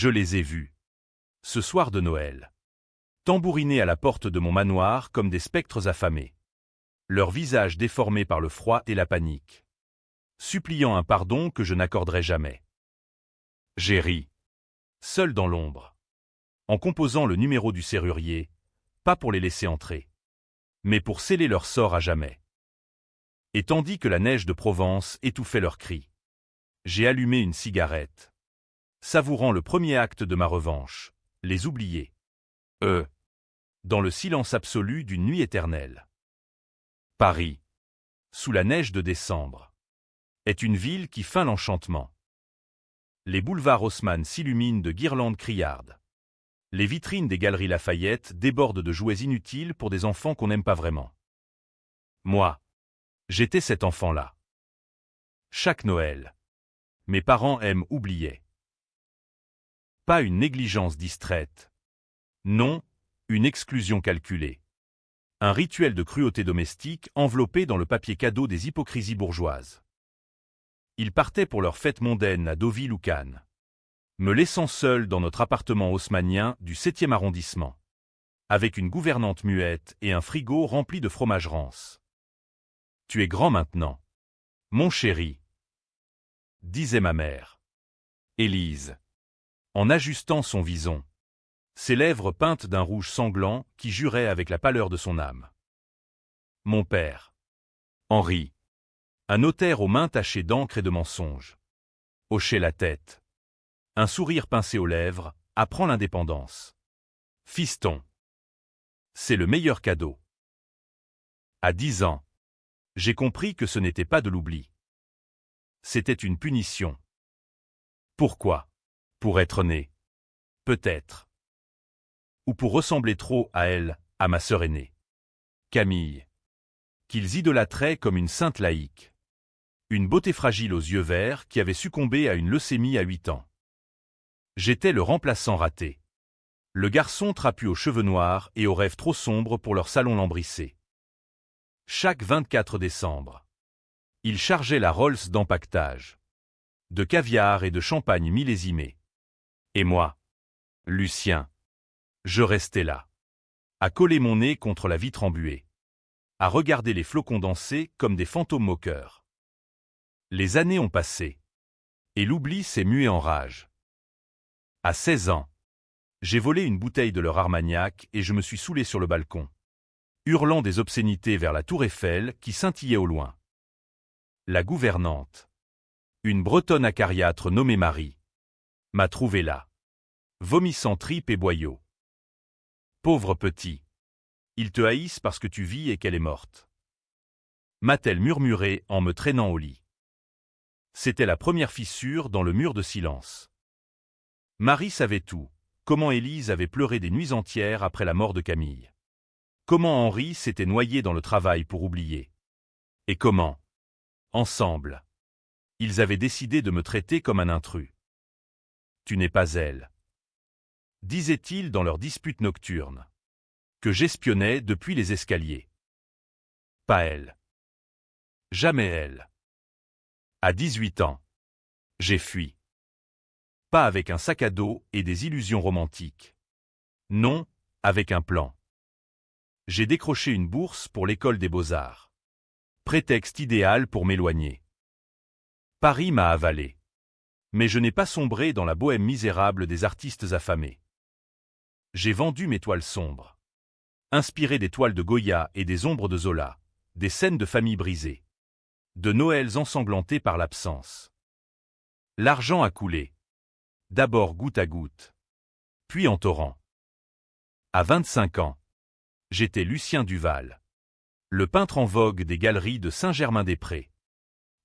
Je les ai vus. Ce soir de Noël. Tambourinés à la porte de mon manoir comme des spectres affamés. Leurs visages déformés par le froid et la panique. Suppliant un pardon que je n'accorderai jamais. J'ai ri. Seul dans l'ombre. En composant le numéro du serrurier, pas pour les laisser entrer, mais pour sceller leur sort à jamais. Et tandis que la neige de Provence étouffait leurs cris, j'ai allumé une cigarette, savourant le premier acte de ma revanche, les oublier. Dans le silence absolu d'une nuit éternelle. Paris, sous la neige de décembre, est une ville qui feint l'enchantement. Les boulevards Haussmann s'illuminent de guirlandes criardes. Les vitrines des galeries Lafayette débordent de jouets inutiles pour des enfants qu'on n'aime pas vraiment. Moi, j'étais cet enfant-là. Chaque Noël, mes parents oubliaient. Pas une négligence distraite. Non, une exclusion calculée. Un rituel de cruauté domestique enveloppé dans le papier cadeau des hypocrisies bourgeoises. Ils partaient pour leur fête mondaine à Deauville ou Cannes, me laissant seul dans notre appartement haussmannien du 7e arrondissement, avec une gouvernante muette et un frigo rempli de fromage rance. « Tu es grand maintenant, mon chéri, » disait ma mère. Élise, en ajustant son vison, ses lèvres peintes d'un rouge sanglant qui jurait avec la pâleur de son âme. Mon père, Henri, un notaire aux mains tachées d'encre et de mensonges, hochait la tête. Un sourire pincé aux lèvres apprend l'indépendance. Fiston, c'est le meilleur cadeau. À 10 ans, j'ai compris que ce n'était pas de l'oubli. C'était une punition. Pourquoi? Pour être né. Peut-être. Ou pour ressembler trop à elle, à ma sœur aînée. Camille. Qu'ils idolâtraient comme une sainte laïque. Une beauté fragile aux yeux verts qui avait succombé à une leucémie à 8 ans. J'étais le remplaçant raté. Le garçon trapu aux cheveux noirs et aux rêves trop sombres pour leur salon lambrissé. Chaque 24 décembre, il chargeait la Rolls d'empaquetage, de caviar et de champagne millésimé. Et moi, Lucien, je restais là, à coller mon nez contre la vitre embuée, à regarder les flocons danser comme des fantômes moqueurs. Les années ont passé, et l'oubli s'est mué en rage. À 16 ans, j'ai volé une bouteille de leur Armagnac et je me suis saoulé sur le balcon, hurlant des obscénités vers la tour Eiffel qui scintillait au loin. La gouvernante, une bretonne acariâtre nommée Marie, m'a trouvé là, vomissant tripes et boyaux. Pauvre petit, ils te haïssent parce que tu vis et qu'elle est morte, m'a-t-elle murmuré en me traînant au lit. C'était la première fissure dans le mur de silence. Marie savait tout, comment Élise avait pleuré des nuits entières après la mort de Camille. Comment Henri s'était noyé dans le travail pour oublier. Et comment, ensemble, ils avaient décidé de me traiter comme un intrus. Tu n'es pas elle, disaient-ils dans leurs disputes nocturnes, que j'espionnais depuis les escaliers. Pas elle. Jamais elle. À 18 ans, j'ai fui. Pas avec un sac à dos et des illusions romantiques. Non, avec un plan. J'ai décroché une bourse pour l'école des beaux-arts. Prétexte idéal pour m'éloigner. Paris m'a avalé. Mais je n'ai pas sombré dans la bohème misérable des artistes affamés. J'ai vendu mes toiles sombres. Inspiré des toiles de Goya et des ombres de Zola, des scènes de famille brisées. De Noëls ensanglantés par l'absence. L'argent a coulé. D'abord goutte à goutte. Puis en torrent. À 25 ans, j'étais Lucien Duval. Le peintre en vogue des galeries de Saint-Germain-des-Prés.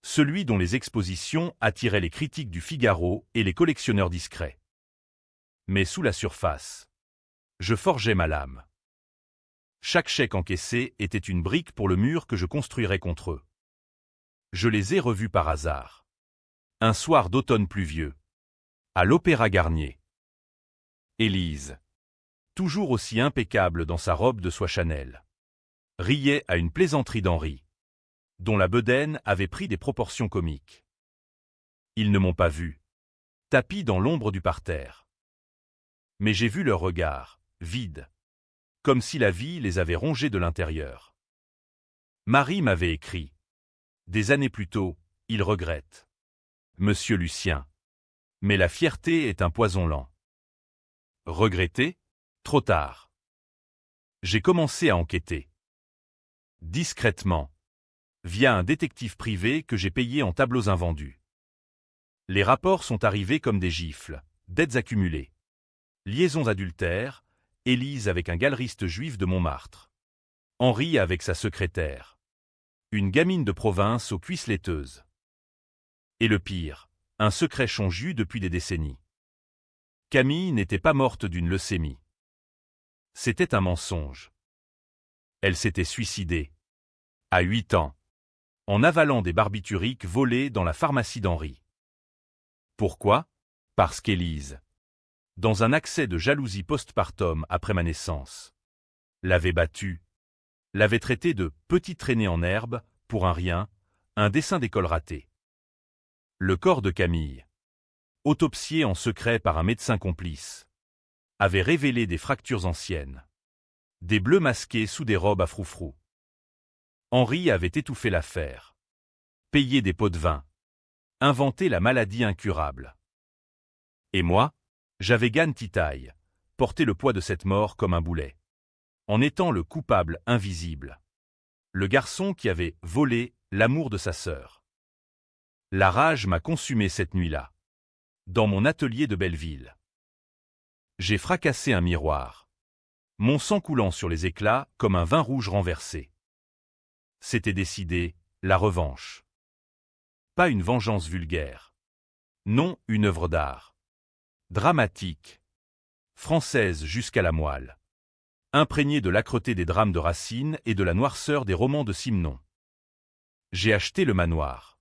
Celui dont les expositions attiraient les critiques du Figaro et les collectionneurs discrets. Mais sous la surface, je forgeais ma lame. Chaque chèque encaissé était une brique pour le mur que je construirais contre eux. Je les ai revus par hasard. Un soir d'automne pluvieux. À l'Opéra Garnier. Élise, toujours aussi impeccable dans sa robe de soie Chanel, riait à une plaisanterie d'Henri, dont la bedaine avait pris des proportions comiques. Ils ne m'ont pas vu. Tapi dans l'ombre du parterre. Mais j'ai vu leurs regards, vides. Comme si la vie les avait rongés de l'intérieur. Marie m'avait écrit. Des années plus tôt, il regrette. Monsieur Lucien. Mais la fierté est un poison lent. Regretter? Trop tard. J'ai commencé à enquêter. Discrètement. Via un détective privé que j'ai payé en tableaux invendus. Les rapports sont arrivés comme des gifles, dettes accumulées. Liaisons adultères, Élise avec un galeriste juif de Montmartre. Henri avec sa secrétaire. Une gamine de province aux cuisses laiteuses. Et le pire, un secret chonju depuis des décennies. Camille n'était pas morte d'une leucémie. C'était un mensonge. Elle s'était suicidée. À 8 ans. En avalant des barbituriques volés dans la pharmacie d'Henri. Pourquoi? Parce qu'Élise, dans un accès de jalousie postpartum après ma naissance, l'avait battue, l'avait traité de « petite traînée en herbe » pour un rien, un dessin d'école raté. Le corps de Camille, autopsié en secret par un médecin complice, avait révélé des fractures anciennes, des bleus masqués sous des robes à froufrou. Henri avait étouffé l'affaire, payé des pots de vin, inventé la maladie incurable. Et moi, j'avais Gan Titaille, porté le poids de cette mort comme un boulet, en étant le coupable invisible, le garçon qui avait volé l'amour de sa sœur. La rage m'a consumé cette nuit-là, dans mon atelier de Belleville. J'ai fracassé un miroir, mon sang coulant sur les éclats comme un vin rouge renversé. C'était décidé, la revanche. Pas une vengeance vulgaire. Non, une œuvre d'art. Dramatique. Française jusqu'à la moelle. Imprégnée de l'âcreté des drames de Racine et de la noirceur des romans de Simenon. J'ai acheté le manoir.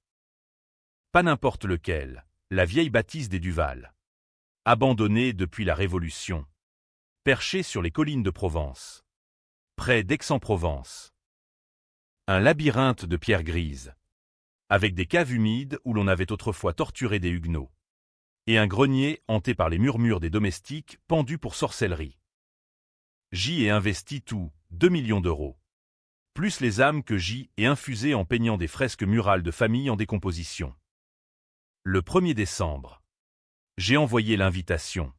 Pas n'importe lequel, la vieille bâtisse des Duval. Abandonnée depuis la Révolution. Perchée sur les collines de Provence. Près d'Aix-en-Provence. Un labyrinthe de pierres grises. Avec des caves humides où l'on avait autrefois torturé des huguenots. Et un grenier hanté par les murmures des domestiques pendus pour sorcellerie. J'y ai investi tout, 2 millions d'euros. Plus les âmes que j'y ai infusées en peignant des fresques murales de famille en décomposition. Le 1er décembre. J'ai envoyé l'invitation.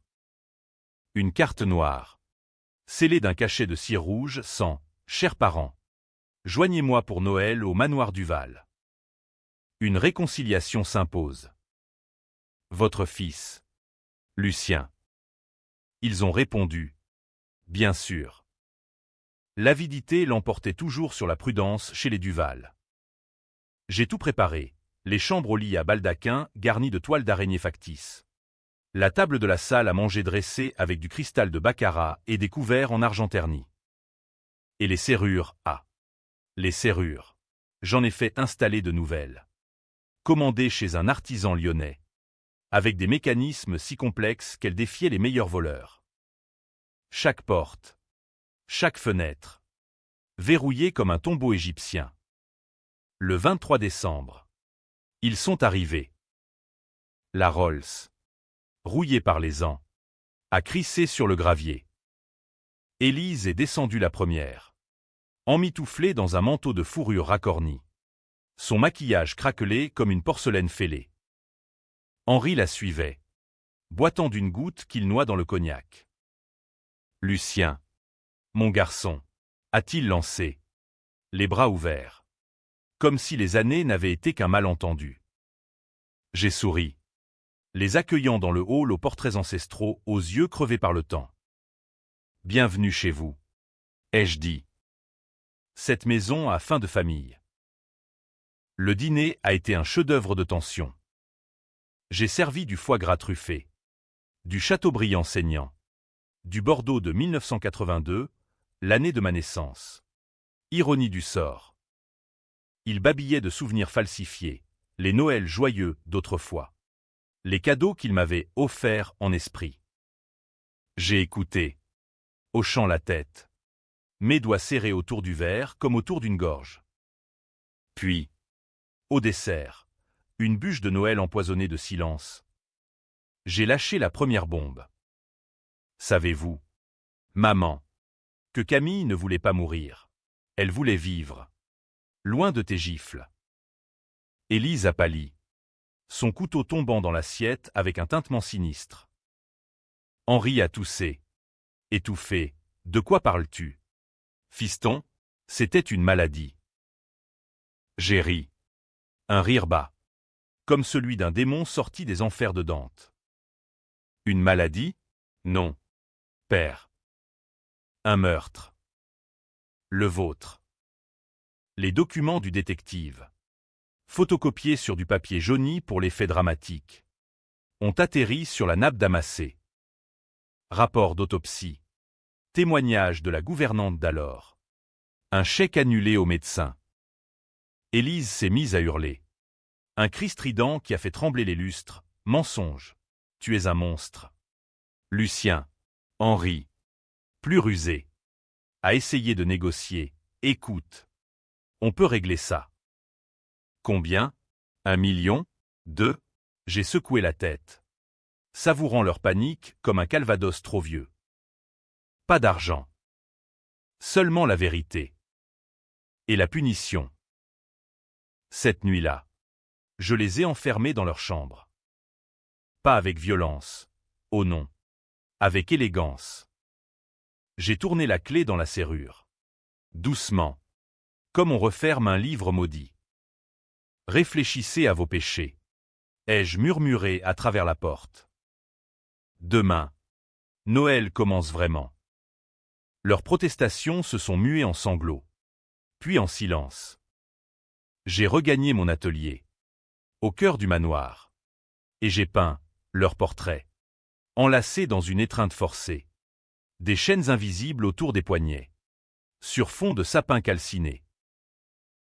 Une carte noire. Scellée d'un cachet de cire rouge sans « Chers parents, joignez-moi pour Noël au manoir Duval. » Une réconciliation s'impose. Votre fils. Lucien. Ils ont répondu. Bien sûr. L'avidité l'emportait toujours sur la prudence chez les Duval. J'ai tout préparé, les chambres au lit à baldaquin garnies de toiles d'araignée factices. La table de la salle à manger dressée avec du cristal de baccarat et des couverts en argent terni. Et les serrures, les serrures. J'en ai fait installer de nouvelles. Commandées chez un artisan lyonnais. Avec des mécanismes si complexes qu'elles défiaient les meilleurs voleurs. Chaque porte. Chaque fenêtre. Verrouillée comme un tombeau égyptien. Le 23 décembre. Ils sont arrivés. La Rolls. Rouillée par les ans. A crissé sur le gravier. Élise est descendue la première. Emmitouflée dans un manteau de fourrure racorni. Son maquillage craquelé comme une porcelaine fêlée. Henri la suivait, boitant d'une goutte qu'il noie dans le cognac. Lucien. Mon garçon. A-t-il lancé. Les bras ouverts. Comme si les années n'avaient été qu'un malentendu. J'ai souri. Les accueillant dans le hall aux portraits ancestraux, aux yeux crevés par le temps. Bienvenue chez vous. Ai-je dit. Cette maison a faim de famille. Le dîner a été un chef-d'œuvre de tension. J'ai servi du foie gras truffé, du Châteaubriand saignant, du Bordeaux de 1982, l'année de ma naissance. Ironie du sort. Il babillait de souvenirs falsifiés, les Noëls joyeux d'autrefois. Les cadeaux qu'il m'avait offerts en esprit. J'ai écouté, hochant la tête, mes doigts serrés autour du verre comme autour d'une gorge. Puis, au dessert, une bûche de Noël empoisonnée de silence. J'ai lâché la première bombe. Savez-vous, maman, que Camille ne voulait pas mourir. Elle voulait vivre. Loin de tes gifles. Élise a pâli, son couteau tombant dans l'assiette avec un tintement sinistre. Henri a toussé. Étouffé. De quoi parles-tu? Fiston, c'était une maladie. J'ai ri. Un rire bas. Comme celui d'un démon sorti des enfers de Dante. Une maladie? Non. Père. Un meurtre. Le vôtre. Les documents du détective, photocopiés sur du papier jauni pour l'effet dramatique, ont atterri sur la nappe damassée. Rapport d'autopsie. Témoignage de la gouvernante d'alors. Un chèque annulé au médecin. Élise s'est mise à hurler. Un cri strident qui a fait trembler les lustres. Mensonge. Tu es un monstre. Lucien. Henri. Plus rusé. A essayé de négocier. Écoute. On peut régler ça. Combien? 1 million? 2? J'ai secoué la tête, savourant leur panique comme un calvados trop vieux. Pas d'argent. Seulement la vérité. Et la punition. Cette nuit-là, je les ai enfermés dans leur chambre. Pas avec violence. Oh non. Avec élégance. J'ai tourné la clé dans la serrure. Doucement. Comme on referme un livre maudit. Réfléchissez à vos péchés. Ai-je murmuré à travers la porte. Demain, Noël commence vraiment. Leurs protestations se sont muées en sanglots, puis en silence. J'ai regagné mon atelier, au cœur du manoir, et j'ai peint leurs portraits, enlacés dans une étreinte forcée, des chaînes invisibles autour des poignets, sur fond de sapin calciné.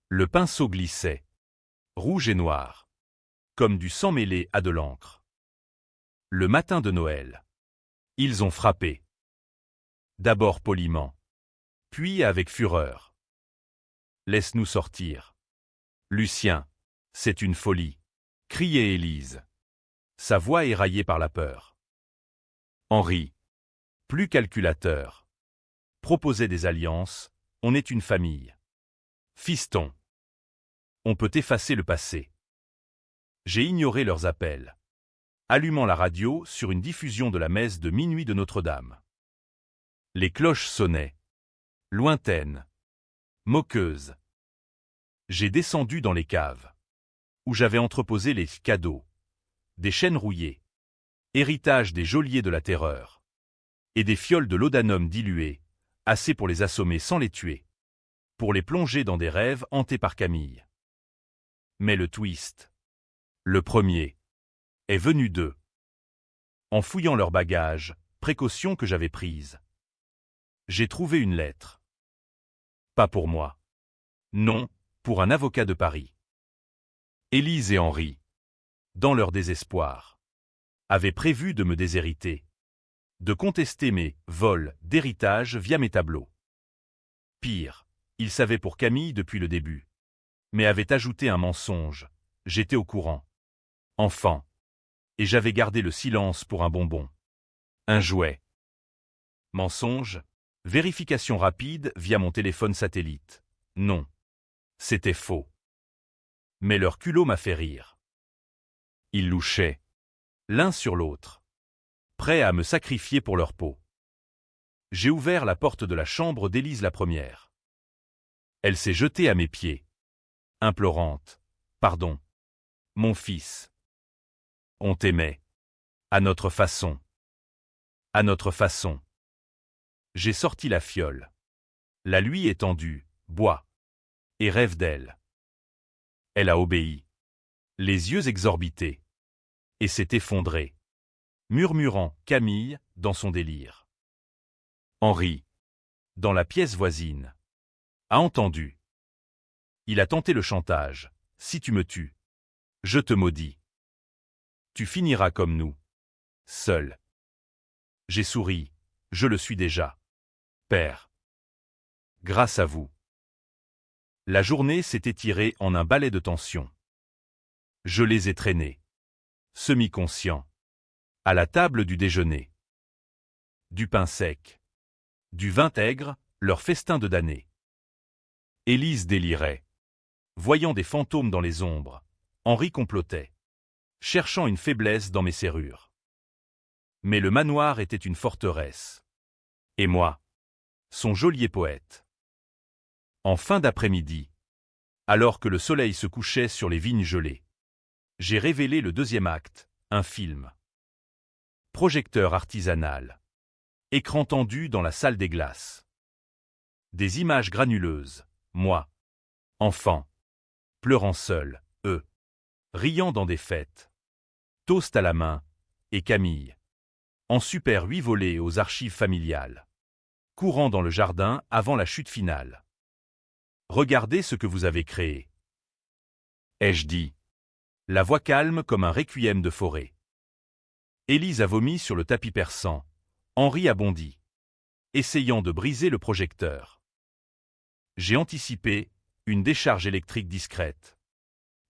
Le pinceau glissait, rouge et noir, comme du sang mêlé à de l'encre. Le matin de Noël, ils ont frappé. D'abord poliment, puis avec fureur. Laisse-nous sortir. Lucien, c'est une folie, criait Élise, sa voix éraillée par la peur. Henri, plus calculateur, proposait des alliances, on est une famille. Fiston, on peut effacer le passé. J'ai ignoré leurs appels, allumant la radio sur une diffusion de la messe de minuit de Notre-Dame. Les cloches sonnaient, lointaines, moqueuses. J'ai descendu dans les caves, où j'avais entreposé les cadeaux, des chaînes rouillées, héritage des geôliers de la terreur, et des fioles de laudanum diluées, assez pour les assommer sans les tuer, pour les plonger dans des rêves hantés par Camille. Mais le twist, le premier, est venu d'eux. En fouillant leurs bagages, précaution que j'avais prise, j'ai trouvé une lettre. Pas pour moi. Non, pour un avocat de Paris. Élise et Henri, dans leur désespoir, avaient prévu de me déshériter, de contester mes vols d'héritage via mes tableaux. Pire, ils savaient pour Camille depuis le début, mais avaient ajouté un mensonge. J'étais au courant. Enfant. Et j'avais gardé le silence pour un bonbon. Un jouet. Mensonge. Vérification rapide via mon téléphone satellite. Non. C'était faux. Mais leur culot m'a fait rire. Ils louchaient, l'un sur l'autre, prêts à me sacrifier pour leur peau. J'ai ouvert la porte de la chambre d'Élise la première. Elle s'est jetée à mes pieds, implorante. Pardon. Mon fils. On t'aimait. À notre façon. À notre façon. J'ai sorti la fiole. La lui étendue, bois. Et rêve d'elle. Elle a obéi. Les yeux exorbités. Et s'est effondrée. Murmurant Camille dans son délire. Henri, dans la pièce voisine, a entendu. Il a tenté le chantage. Si tu me tues, je te maudis. Tu finiras comme nous. Seul. J'ai souri. Je le suis déjà. Père. Grâce à vous. La journée s'est étirée en un balai de tension. Je les ai traînés, semi-conscients, à la table du déjeuner. du pain sec, du vin aigre, leur festin de damnés. Élise délirait. Voyant des fantômes dans les ombres, Henri complotait, cherchant une faiblesse dans mes serrures. Mais le manoir était une forteresse. Et moi, son geôlier poète. En fin d'après-midi, alors que le soleil se couchait sur les vignes gelées, j'ai révélé le deuxième acte, un film. Projecteur artisanal. Écran tendu dans la salle des glaces. Des images granuleuses, moi, enfant, pleurant seul, eux, riant dans des fêtes. Toast à la main, et Camille, en super 8 volets aux archives familiales, courant dans le jardin avant la chute finale. Regardez ce que vous avez créé. Ai-je dit. La voix calme comme un requiem de forêt. Élise a vomi sur le tapis persan. Henri a bondi, essayant de briser le projecteur. J'ai anticipé une décharge électrique discrète.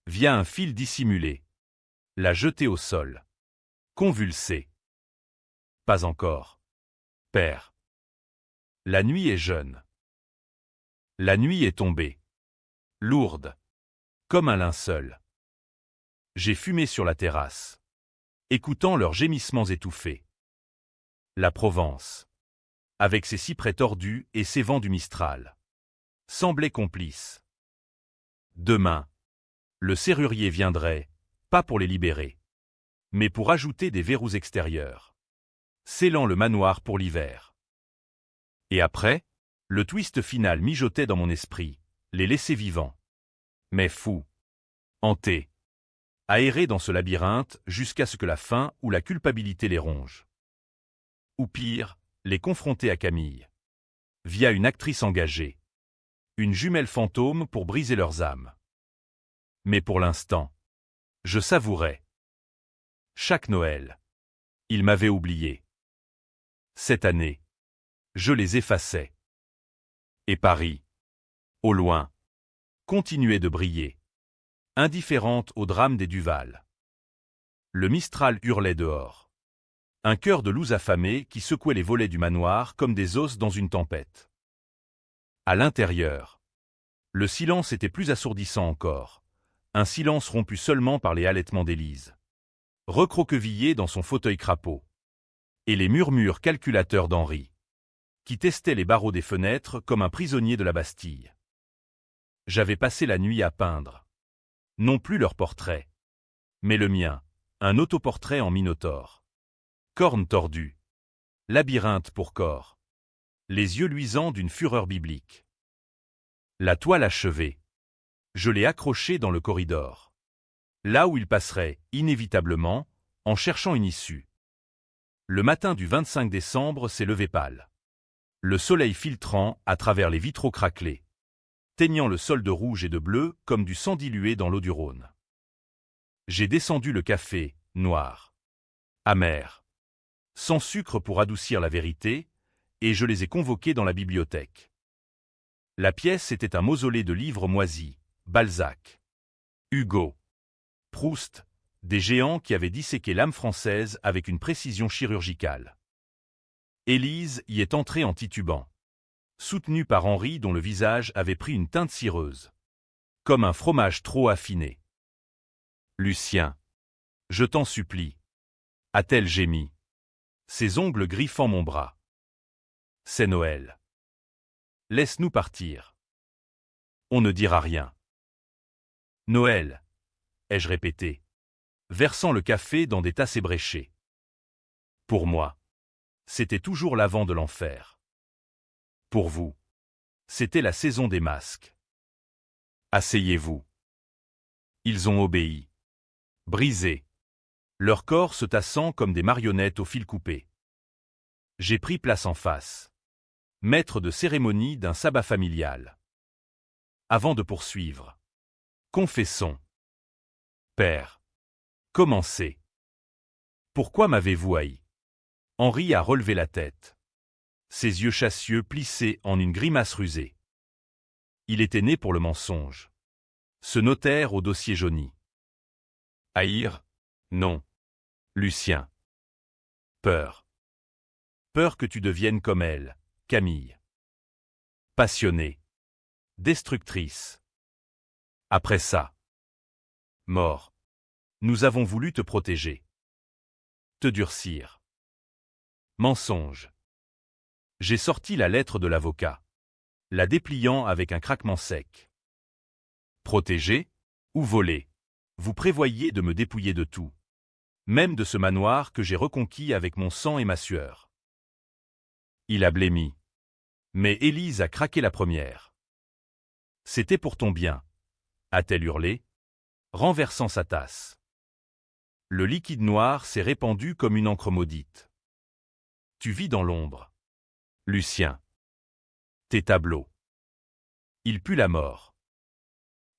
Via un fil dissimulé. La jeter au sol. Convulsé. Pas encore. Père. La nuit est jeune. La nuit est tombée. Lourde. Comme un linceul. J'ai fumé sur la terrasse, écoutant leurs gémissements étouffés. La Provence, avec ses cyprès tordus et ses vents du Mistral, semblait complice. Demain, le serrurier viendrait, pas pour les libérer, mais pour ajouter des verrous extérieurs, scellant le manoir pour l'hiver. Et après, le twist final mijotait dans mon esprit, les laisser vivants. Mais fous, hantés, aérés dans ce labyrinthe jusqu'à ce que la faim ou la culpabilité les ronge. Ou pire, les confronter à Camille, via une actrice engagée, une jumelle fantôme pour briser leurs âmes. Mais pour l'instant, je savourais. Chaque Noël, ils m'avaient oublié. Cette année, je les effaçais. Et Paris, au loin, continuait de briller, indifférente au drame des Duval. Le Mistral hurlait dehors. Un chœur de loups affamés qui secouait les volets du manoir comme des os dans une tempête. À l'intérieur, le silence était plus assourdissant encore, un silence rompu seulement par les halètements d'Élise, recroquevillée dans son fauteuil crapaud, et les murmures calculateurs d'Henri, qui testait les barreaux des fenêtres comme un prisonnier de la Bastille. J'avais passé la nuit à peindre. Non plus leur portrait, mais le mien, un autoportrait en minotaure. Cornes tordues. Labyrinthe pour corps. Les yeux luisants d'une fureur biblique. La toile achevée. Je l'ai accrochée dans le corridor. Là où il passerait, inévitablement, en cherchant une issue. Le matin du 25 décembre s'est levé pâle. Le soleil filtrant à travers les vitraux craquelés, teignant le sol de rouge et de bleu comme du sang dilué dans l'eau du Rhône. J'ai descendu le café, noir, amer, sans sucre pour adoucir la vérité, et je les ai convoqués dans la bibliothèque. La pièce était un mausolée de livres moisis, Balzac, Hugo, Proust, des géants qui avaient disséqué l'âme française avec une précision chirurgicale. Élise y est entrée en titubant, soutenue par Henri dont le visage avait pris une teinte cireuse, comme un fromage trop affiné. Lucien, je t'en supplie, a-t-elle gémi, ses ongles griffant mon bras. C'est Noël. Laisse-nous partir. On ne dira rien. Noël, ai-je répété, versant le café dans des tasses ébréchées. Pour moi, c'était toujours l'avant de l'enfer. Pour vous, c'était la saison des masques. Asseyez-vous. Ils ont obéi. Brisés. Leurs corps se tassant comme des marionnettes au fil coupé. J'ai pris place en face. Maître de cérémonie d'un sabbat familial. Avant de poursuivre. Confessons. Père. Commencez. Pourquoi m'avez-vous haï? Henri a relevé la tête. Ses yeux chassieux plissés en une grimace rusée. Il était né pour le mensonge. Ce notaire au dossier jauni. Haïr? Non. Lucien. Peur. Peur que tu deviennes comme elle, Camille. Passionnée. Destructrice. Après ça. Mort. Nous avons voulu te protéger. Te durcir. Mensonge. J'ai sorti la lettre de l'avocat, la dépliant avec un craquement sec. Protéger ou voler? Vous prévoyiez de me dépouiller de tout, même de ce manoir que j'ai reconquis avec mon sang et ma sueur. Il a blêmi. Mais Élise a craqué la première. C'était pour ton bien, a-t-elle hurlé, renversant sa tasse. Le liquide noir s'est répandu comme une encre maudite. Tu vis dans l'ombre. Lucien. Tes tableaux. Ils puent la mort.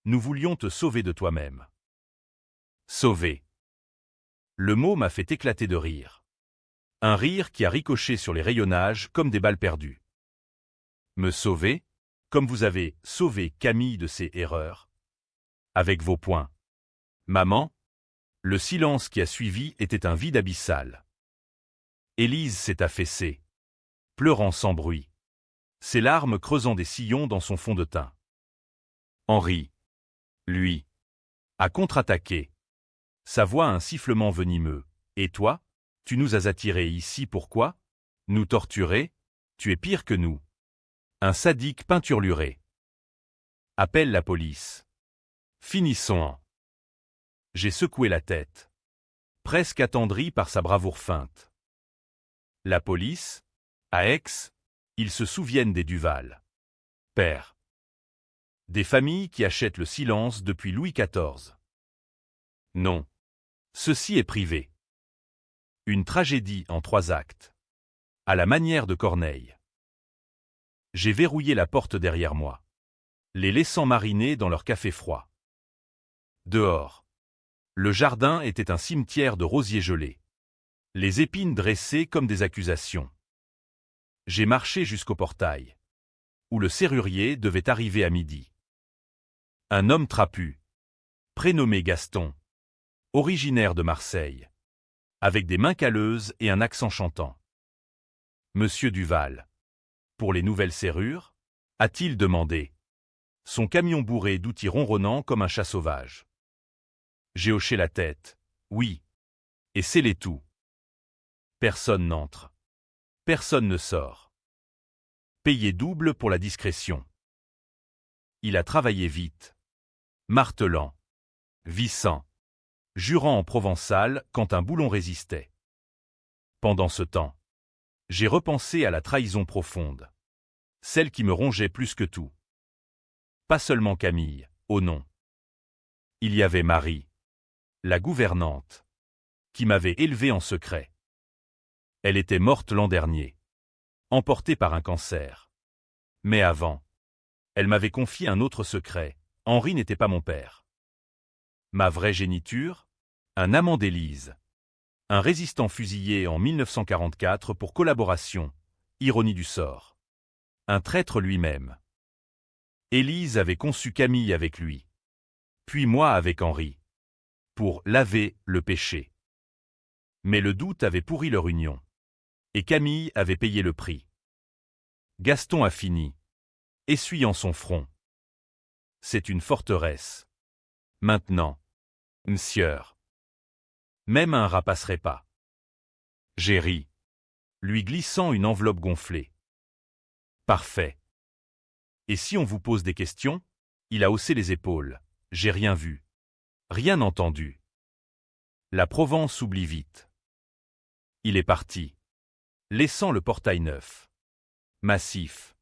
Nous voulions te sauver de toi-même. Sauver. Le mot m'a fait éclater de rire. Un rire qui a ricoché sur les rayonnages comme des balles perdues. Me sauver, comme vous avez sauvé Camille de ses erreurs. Avec vos poings. Maman, le silence qui a suivi était un vide abyssal. Élise s'est affaissée, pleurant sans bruit, ses larmes creusant des sillons dans son fond de teint. Henri, lui, a contre-attaqué. Sa voix un sifflement venimeux. Et toi, tu nous as attirés ici pourquoi? Nous torturer? Tu es pire que nous. Un sadique peinturluré. Appelle la police. Finissons. J'ai secoué la tête, presque attendri par sa bravoure feinte. La police? À Aix, ils se souviennent des Duval. Père. Des familles qui achètent le silence depuis Louis XIV. Non. Ceci est privé. Une tragédie en 3 actes. À la manière de Corneille. J'ai verrouillé la porte derrière moi, les laissant mariner dans leur café froid. Dehors. Le jardin était un cimetière de rosiers gelés. Les épines dressées comme des accusations. J'ai marché jusqu'au portail, où le serrurier devait arriver à midi. Un homme trapu, prénommé Gaston, originaire de Marseille, avec des mains calleuses et un accent chantant. Monsieur Duval, pour les nouvelles serrures, a-t-il demandé, son camion bourré d'outils ronronnant comme un chat sauvage. J'ai hoché la tête, oui, et scellé tout. Personne n'entre. Personne ne sort. Payé double pour la discrétion. Il a travaillé vite, martelant, vissant, jurant en provençal quand un boulon résistait. Pendant ce temps, j'ai repensé à la trahison profonde, celle qui me rongeait plus que tout. Pas seulement Camille, oh non. Il y avait Marie, la gouvernante, qui m'avait élevé en secret. Elle était morte l'an dernier, emportée par un cancer. Mais avant, elle m'avait confié un autre secret, Henri n'était pas mon père. Ma vraie géniture, un amant d'Élise, un résistant fusillé en 1944 pour collaboration, ironie du sort. Un traître lui-même. Élise avait conçu Camille avec lui, puis moi avec Henri, pour laver le péché. Mais le doute avait pourri leur union, et Camille avait payé le prix. Gaston a fini, essuyant son front. C'est une forteresse. Maintenant, m'sieur. Même un rat passerait pas. J'ai ri, lui glissant une enveloppe gonflée. Parfait. Et si on vous pose des questions? Il a haussé les épaules. J'ai rien vu. Rien entendu. La Provence oublie vite. Il est parti, laissant le portail neuf, massif,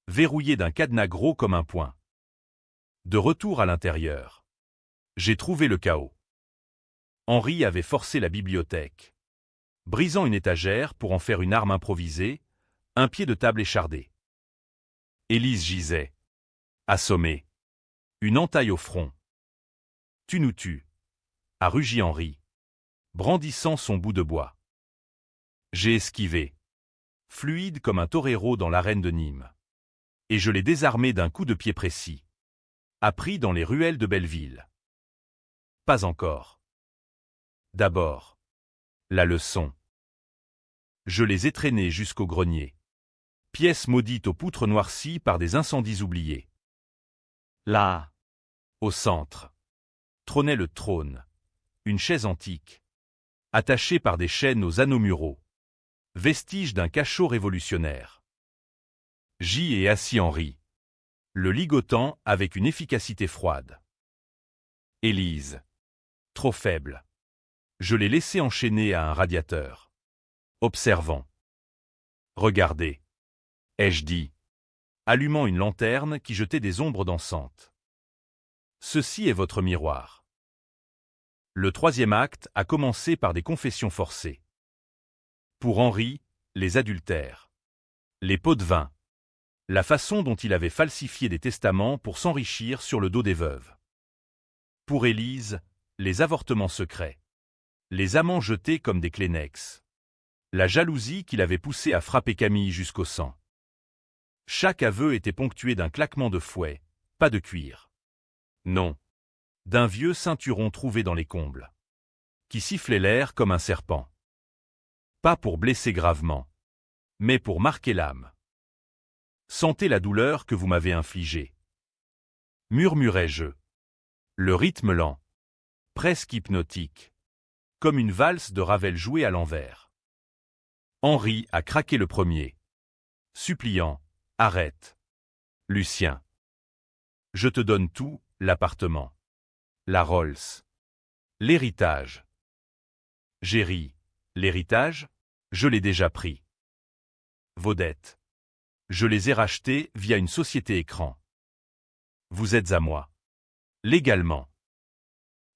verrouillé d'un cadenas gros comme un poing. De retour à l'intérieur, j'ai trouvé le chaos. Henri avait forcé la bibliothèque, brisant une étagère pour en faire une arme improvisée, un pied de table échardé. Élise gisait, assommée, une entaille au front. Tu nous tues, a rugi Henri, brandissant son bout de bois. J'ai esquivé, fluide comme un torero dans l'arène de Nîmes. Et je l'ai désarmé d'un coup de pied précis, appris dans les ruelles de Belleville. Pas encore. D'abord, la leçon. Je les ai traînés jusqu'au grenier. Pièce maudite aux poutres noircies par des incendies oubliés. Là, au centre, trônait le trône, une chaise antique, attachée par des chaînes aux anneaux muraux, vestige d'un cachot révolutionnaire. J'y ai assis Henri, le ligotant avec une efficacité froide. Élise, trop faible. Je l'ai laissé enchaîner à un radiateur. Observant. Regardez, ai-je dit, allumant une lanterne qui jetait des ombres dansantes. Ceci est votre miroir. Le troisième acte a commencé par des confessions forcées. Pour Henri, les adultères, les pots de vin, la façon dont il avait falsifié des testaments pour s'enrichir sur le dos des veuves. Pour Élise, les avortements secrets, les amants jetés comme des Kleenex, la jalousie qui l'avait poussé à frapper Camille jusqu'au sang. Chaque aveu était ponctué d'un claquement de fouet, pas de cuir. Non, d'un vieux ceinturon trouvé dans les combles, qui sifflait l'air comme un serpent. Pas pour blesser gravement, mais pour marquer l'âme. Sentez la douleur que vous m'avez infligée. Murmurai-je. Le rythme lent, presque hypnotique, comme une valse de Ravel jouée à l'envers. Henri a craqué le premier. Suppliant, arrête. Lucien. Je te donne tout, l'appartement, la Rolls, l'héritage. J'ai ri. L'héritage, je l'ai déjà pris. Vos dettes. Je les ai rachetées via une société écran. Vous êtes à moi. Légalement.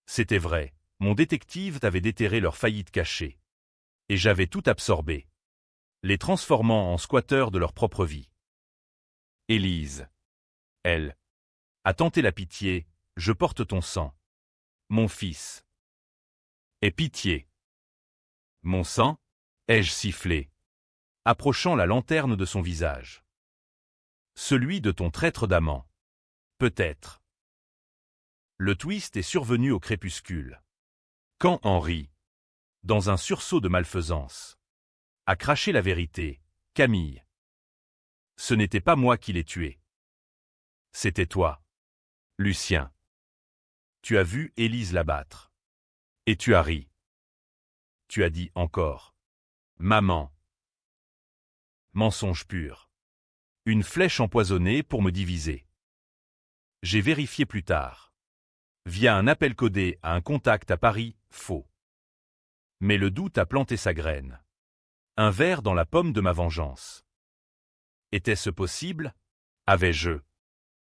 C'était vrai, mon détective avait déterré leur faillite cachée. Et j'avais tout absorbé, les transformant en squatteurs de leur propre vie. Élise. Elle. A tenté la pitié, je porte ton sang. Mon fils. Aie pitié. Mon sang, ai-je sifflé, approchant la lanterne de son visage. Celui de ton traître d'amant. Peut-être. Le twist est survenu au crépuscule. Quand Henri, dans un sursaut de malfaisance, a craché la vérité, Camille. Ce n'était pas moi qui l'ai tué. C'était toi, Lucien. Tu as vu Élise l'abattre. Et tu as ri. Tu as dit encore. Maman. Mensonge pur. Une flèche empoisonnée pour me diviser. J'ai vérifié plus tard. Via un appel codé à un contact à Paris, faux. Mais le doute a planté sa graine. Un ver dans la pomme de ma vengeance. Était-ce possible? Avais-je,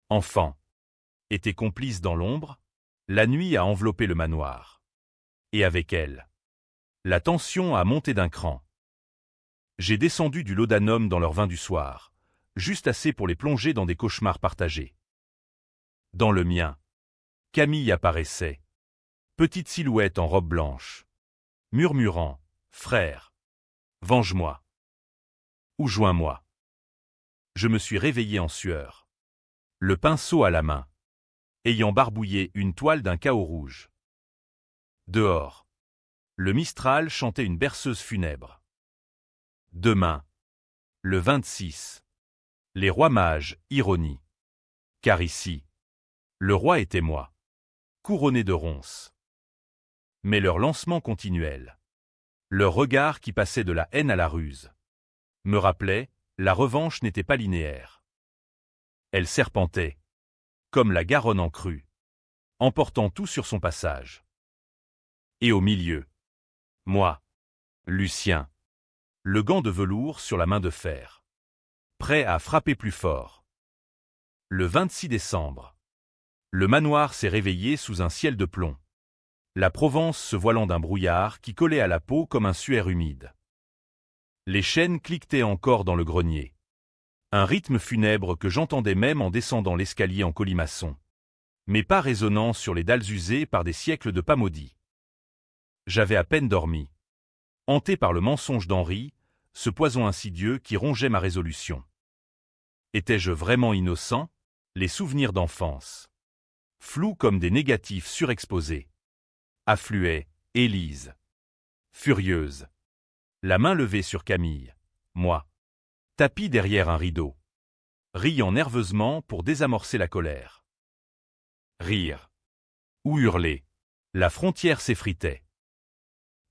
enfant, été complice dans l'ombre? La nuit a enveloppé le manoir. Et avec elle, la tension a monté d'un cran. J'ai descendu du laudanum dans leur vin du soir, juste assez pour les plonger dans des cauchemars partagés. Dans le mien, Camille apparaissait, petite silhouette en robe blanche, murmurant, « Frère, venge-moi. Ou joins-moi. » Je me suis réveillé en sueur, le pinceau à la main, ayant barbouillé une toile d'un chaos rouge. Dehors, le Mistral chantait une berceuse funèbre. Demain, le 26, les rois mages, ironie. Car ici, le roi était moi, couronné de ronces. Mais leur lancement continuel, leur regard qui passait de la haine à la ruse, me rappelait, la revanche n'était pas linéaire. Elle serpentait, comme la Garonne en crue, emportant tout sur son passage. Et au milieu, moi, Lucien, le gant de velours sur la main de fer, prêt à frapper plus fort. Le 26 décembre, le manoir s'est réveillé sous un ciel de plomb, la Provence se voilant d'un brouillard qui collait à la peau comme un suaire humide. Les chaînes cliquetaient encore dans le grenier. Un rythme funèbre que j'entendais même en descendant l'escalier en colimaçon, mais pas résonnant sur les dalles usées par des siècles de pas maudits. J'avais à peine dormi, hanté par le mensonge d'Henri, ce poison insidieux qui rongeait ma résolution. Étais-je vraiment innocent? Les souvenirs d'enfance, flous comme des négatifs surexposés, affluaient, Élise, furieuse, La main levée sur Camille. Moi. Tapis derrière un rideau. Riant nerveusement pour désamorcer la colère. Rire. Ou hurler. La frontière s'effritait.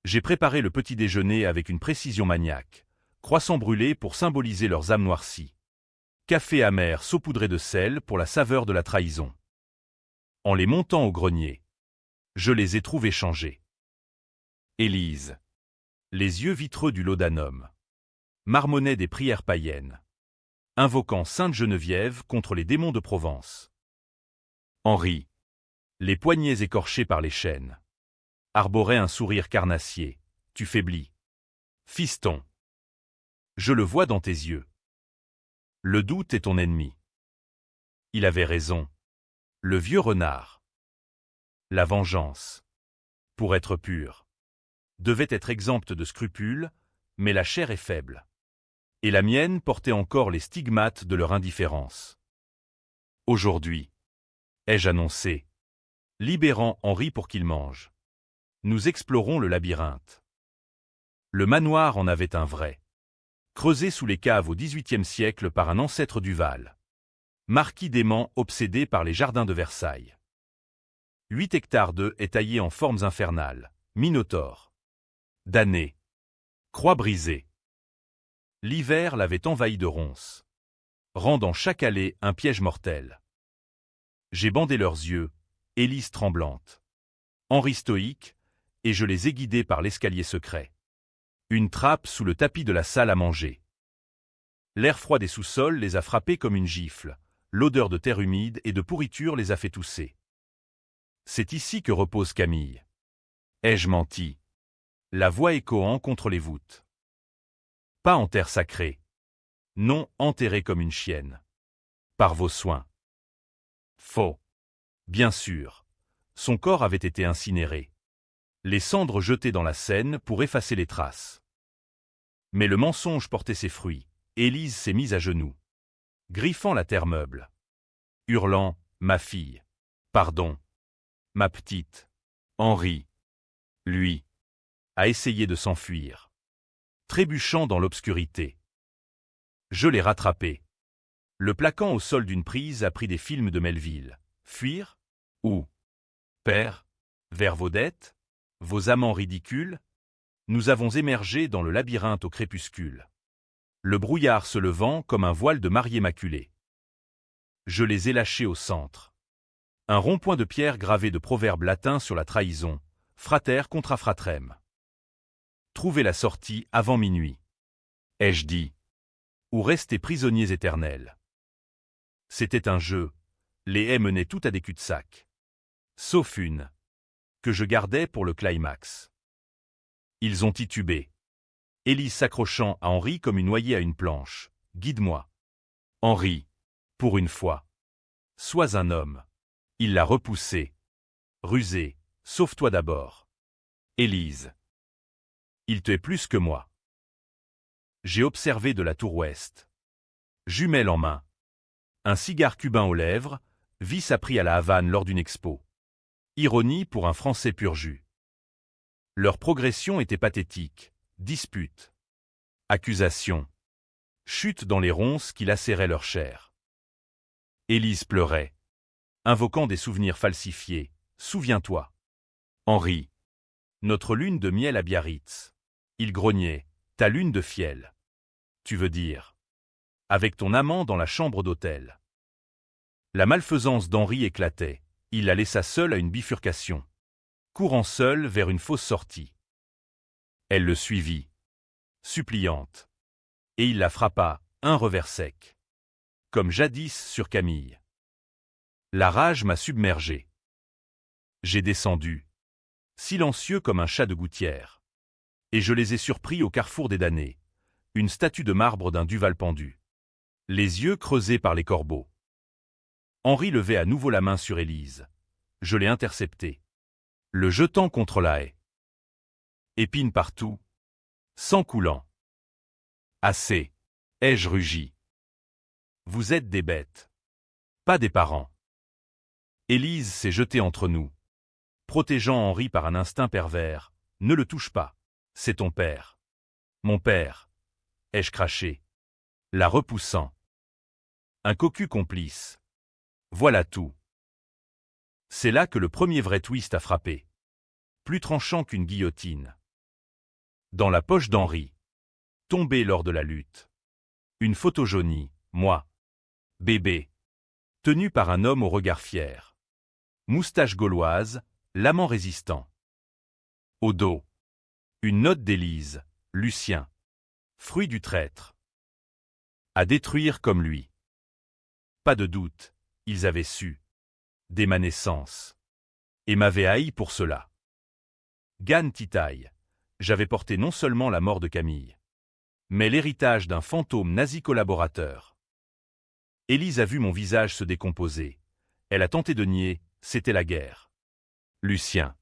J'ai préparé le petit déjeuner avec une précision maniaque. Croissants brûlés pour symboliser leurs âmes noircies. Café amer saupoudré de sel pour la saveur de la trahison. En les montant au grenier, je les ai trouvés changés. Élise. Les yeux vitreux du laudanum. Marmonnait des prières païennes. Invoquant Sainte Geneviève contre les démons de Provence. Henri. Les poignets écorchés par les chaînes. Arborait un sourire carnassier. Tu faiblis. Fiston. Je le vois dans tes yeux. Le doute est ton ennemi. Il avait raison. Le vieux renard. La vengeance, pour être pure, devait être exempte de scrupules, mais la chair est faible. Et la mienne portait encore les stigmates de leur indifférence. Aujourd'hui, ai-je annoncé, libérant Henri pour qu'il mange. Nous explorons le labyrinthe. Le manoir en avait un vrai. Creusé sous les caves au XVIIIe siècle par un ancêtre du Val. Marquis d'aimant obsédé par les jardins de Versailles. 8 hectares de est taillé en formes infernales. Minotaure. Damné. Croix brisée. L'hiver l'avait envahi de ronces. Rendant chaque allée un piège mortel. J'ai bandé leurs yeux, Élise tremblante. Henri stoïque, et je les ai guidés par l'escalier secret. Une trappe sous le tapis de la salle à manger. L'air froid des sous-sols les a frappés comme une gifle. L'odeur de terre humide et de pourriture les a fait tousser. C'est ici que repose Camille. Ai-je menti? La voix échoant contre les voûtes. Pas en terre sacrée. Non, enterrée comme une chienne. Par vos soins. Faux. Bien sûr. Son corps avait été incinéré. Les cendres jetées dans la Seine pour effacer les traces. Mais le mensonge portait ses fruits. Élise s'est mise à genoux. Griffant la terre meuble. Hurlant, ma fille. Pardon. Ma petite. Henri. Lui. A essayé de s'enfuir. Trébuchant dans l'obscurité. Je l'ai rattrapé. Le plaquant au sol d'une prise a pris des films de Melville. Fuir? Où? Père? Vers vos dettes? Vos amants ridicules? Nous avons émergé dans le labyrinthe au crépuscule. Le brouillard se levant comme un voile de mariée maculée. Je les ai lâchés au centre. Un rond-point de pierre gravé de proverbes latins sur la trahison. Frater contra fratrem. Trouvez la sortie avant minuit. Ai-je dit? Ou rester prisonniers éternels. C'était un jeu. Les haies menaient tout à des cul-de-sac. Sauf une. Que je gardais pour le climax. Ils ont titubé. Élise s'accrochant à Henri comme une noyée à une planche. Guide-moi. Henri. Pour une fois. Sois un homme. Il l'a repoussé. Rusé. Sauve-toi d'abord. Élise. Il te est plus que moi. J'ai observé de la tour ouest. Jumelle en main. Un cigare cubain aux lèvres, vice appris à la Havane lors d'une expo. Ironie pour un Français pur jus. Leur progression était pathétique. Dispute. Accusation. Chute dans les ronces qui lacéraient leur chair. Élise pleurait. Invoquant des souvenirs falsifiés. Souviens-toi. Henri. Notre lune de miel à Biarritz. Il grognait. Ta lune de fiel. Tu veux dire. Avec ton amant dans la chambre d'hôtel. La malfaisance d'Henri éclatait. Il la laissa seule à une bifurcation. Courant seule vers une fausse sortie. Elle le suivit. Suppliante. Et il la frappa, un revers sec. Comme jadis sur Camille. La rage m'a submergé. J'ai descendu. Silencieux comme un chat de gouttière. Et je les ai surpris au carrefour des damnés. Une statue de marbre d'un Duval pendu. Les yeux creusés par les corbeaux. Henri levait à nouveau la main sur Élise. Je l'ai intercepté. Le jetant contre la haie. Épines partout. Sang coulant. Assez. Ai-je rugi. Vous êtes des bêtes. Pas des parents. Élise s'est jetée entre nous. Protégeant Henri par un instinct pervers. Ne le touche pas. C'est ton père. Mon père, ai-je craché, la repoussant. Un cocu complice. Voilà tout. C'est là que le premier vrai twist a frappé. Plus tranchant qu'une guillotine. Dans la poche d'Henri. Tombé lors de la lutte. Une photo jaunie, moi. Bébé. Tenu par un homme au regard fier. Moustache gauloise, l'amant résistant. Au dos. Une note d'Élise, Lucien. Fruit du traître. À détruire comme lui. Pas de doute, ils avaient su. Dès ma naissance. Et m'avaient haï pour cela. Gan Titaï. J'avais porté non seulement la mort de Camille, mais l'héritage d'un fantôme nazi collaborateur. Élise a vu mon visage se décomposer. Elle a tenté de nier, c'était la guerre. Lucien.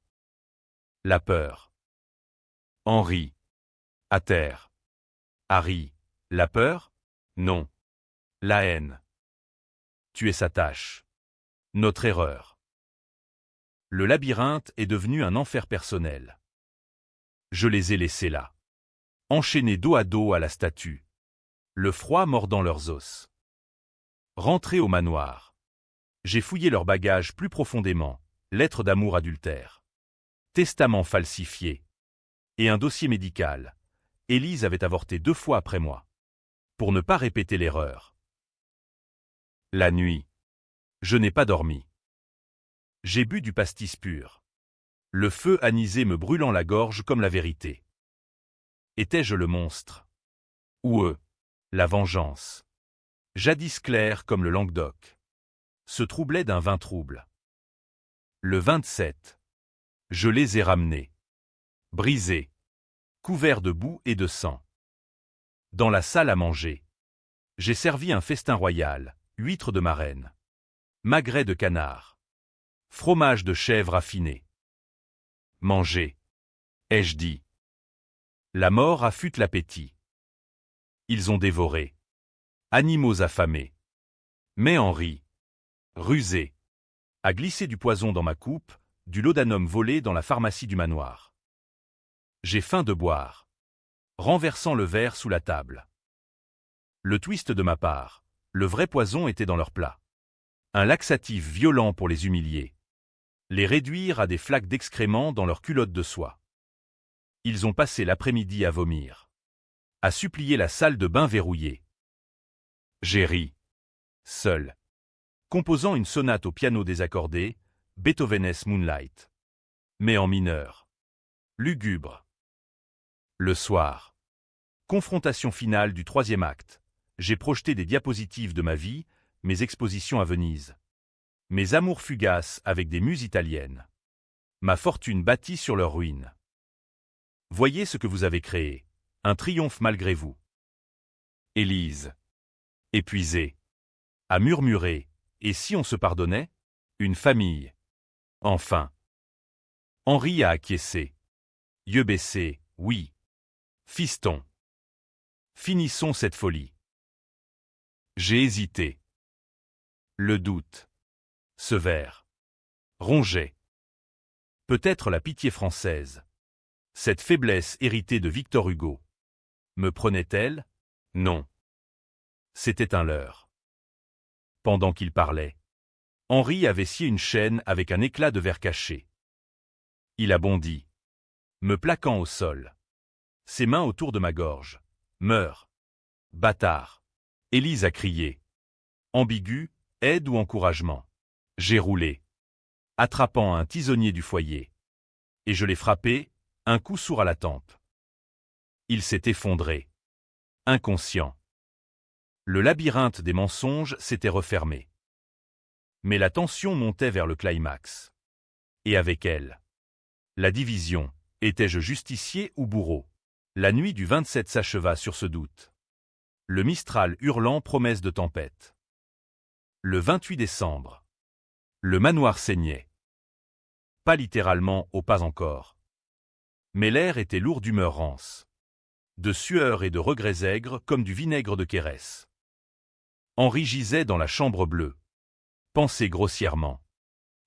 La peur. Henri. À terre. Harry. La peur? Non. La haine. Tu es sa tâche. Notre erreur. Le labyrinthe est devenu un enfer personnel. Je les ai laissés là. Enchaînés dos à dos à la statue. Le froid mordant leurs os. Rentrés au manoir. J'ai fouillé leurs bagages plus profondément. Lettres d'amour adultère. Testament falsifié. Et un dossier médical. Élise avait avorté 2 fois après moi. Pour ne pas répéter l'erreur. La nuit. Je n'ai pas dormi. J'ai bu du pastis pur. Le feu anisé me brûlant la gorge comme la vérité. Étais-je le monstre? Ou eux? La vengeance. Jadis clair comme le Languedoc. Se troublait d'un vin trouble. Le 27. Je les ai ramenés. Brisés. Couverts de boue et de sang. Dans la salle à manger. J'ai servi un festin royal, huîtres de marraine. Magret de canard. Fromage de chèvre affiné. Manger. Ai-je dit. La mort affûte l'appétit. Ils ont dévoré. Animaux affamés. Mais Henri, rusé, a glissé du poison dans ma coupe, du laudanum volé dans la pharmacie du manoir. J'ai faim de boire. Renversant le verre sous la table. Le twist de ma part, le vrai poison était dans leur plat. Un laxatif violent pour les humilier. Les réduire à des flaques d'excréments dans leurs culottes de soie. Ils ont passé l'après-midi à vomir. À supplier la salle de bain verrouillée. J'ai ri. Seul. Composant une sonate au piano désaccordé, Beethoven's Moonlight. Mais en mineur. Lugubre. Le soir. Confrontation finale du 3e acte. J'ai projeté des diapositives de ma vie, mes expositions à Venise. Mes amours fugaces avec des muses italiennes. Ma fortune bâtie sur leurs ruines. Voyez ce que vous avez créé. Un triomphe malgré vous. Élise. Épuisée. A murmuré. Et si on se pardonnait? Une famille. Enfin. Henri a acquiescé. Yeux baissés, oui. Fiston. Finissons cette folie. J'ai hésité. Le doute. Ce vers. Rongeait. Peut-être la pitié française. Cette faiblesse héritée de Victor Hugo. Me prenait-elle? Non. C'était un leurre. Pendant qu'il parlait, Henri avait scié une chaîne avec un éclat de verre caché. Il a bondi, me plaquant au sol. Ses mains autour de ma gorge. Meurs. Bâtard. Élise a crié. Ambigu, aide ou encouragement. J'ai roulé. Attrapant un tisonnier du foyer. Et je l'ai frappé, un coup sourd à la tempe. Il s'est effondré. Inconscient. Le labyrinthe des mensonges s'était refermé. Mais la tension montait vers le climax. Et avec elle, la division. Étais-je justicier ou bourreau? La nuit du 27 s'acheva sur ce doute. Le Mistral hurlant promesse de tempête. Le 28 décembre. Le manoir saignait. Pas littéralement, au pas encore. Mais l'air était lourd d'humeur rance. De sueur et de regrets aigres comme du vinaigre de Quérès. Henri gisait dans la chambre bleue. Pensait grossièrement.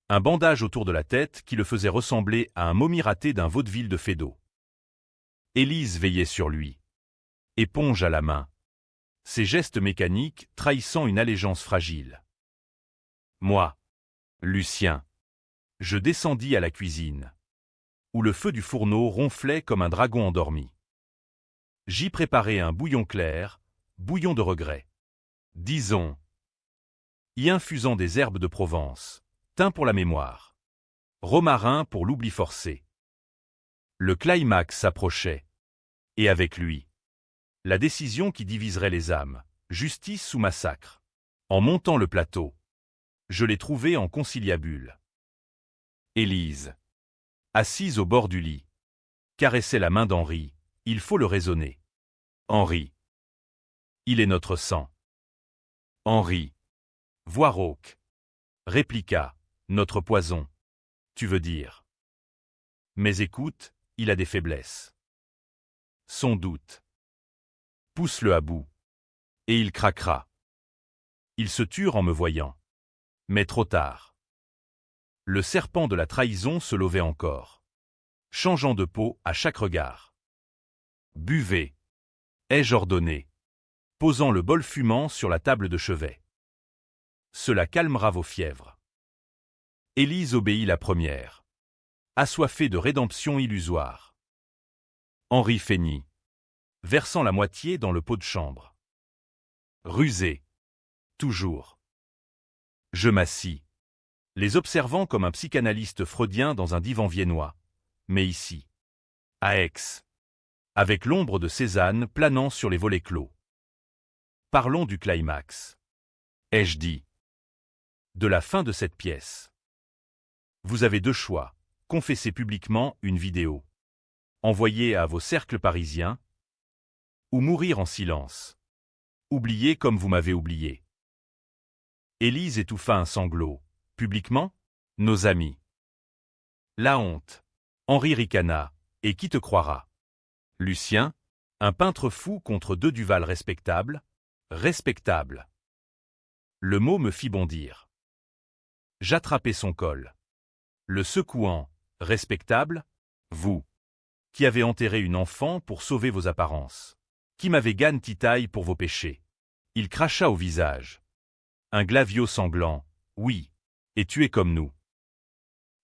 Un bandage autour de la tête qui le faisait ressembler à un momie raté d'un vaudeville de Feydeau. Élise veillait sur lui. éponge à la main. Ses gestes mécaniques trahissant une allégeance fragile. Moi, Lucien. Je descendis à la cuisine, où le feu du fourneau ronflait comme un dragon endormi. J'y préparais un bouillon clair, bouillon de regret. Disons, y infusant des herbes de Provence, thym pour la mémoire, romarin pour l'oubli forcé. Le climax s'approchait, et avec lui, la décision qui diviserait les âmes, justice ou massacre. En montant le plateau, je l'ai trouvée en conciliabule. Élise, assise au bord du lit, caressait la main d'Henri. Il faut le raisonner. Henri. Il est notre sang. Henri. Voix rauque. Répliqua. Notre poison. Tu veux dire. Mais écoute, il a des faiblesses. Son doute. Pousse-le à bout. Et il craquera. Ils se turent en me voyant. Mais trop tard. Le serpent de la trahison se levait encore, changeant de peau à chaque regard. Buvez, ai-je ordonné, posant le bol fumant sur la table de chevet. Cela calmera vos fièvres. Élise obéit la première, assoiffée de rédemption illusoire. Henri feignit, versant la moitié dans le pot de chambre. Rusé, toujours. Je m'assis, les observant comme un psychanalyste freudien dans un divan viennois, mais ici, à Aix, avec l'ombre de Cézanne planant sur les volets clos. Parlons du climax. Ai-je dit. De la fin de cette pièce. Vous avez deux choix, confesser publiquement une vidéo, envoyer à vos cercles parisiens, ou mourir en silence. Oubliez comme vous m'avez oublié. Élise étouffa un sanglot. Publiquement, nos amis. La honte. Henri ricana. Et qui te croira? Lucien, un peintre fou contre deux Duval respectables. Respectable. Le mot me fit bondir. J'attrapai son col. Le secouant. Respectable? Vous. Qui avez enterré une enfant pour sauver vos apparences. Qui m'avez gagne titaille pour vos péchés. Il cracha au visage. Un glavio sanglant. Oui. Et tu es comme nous.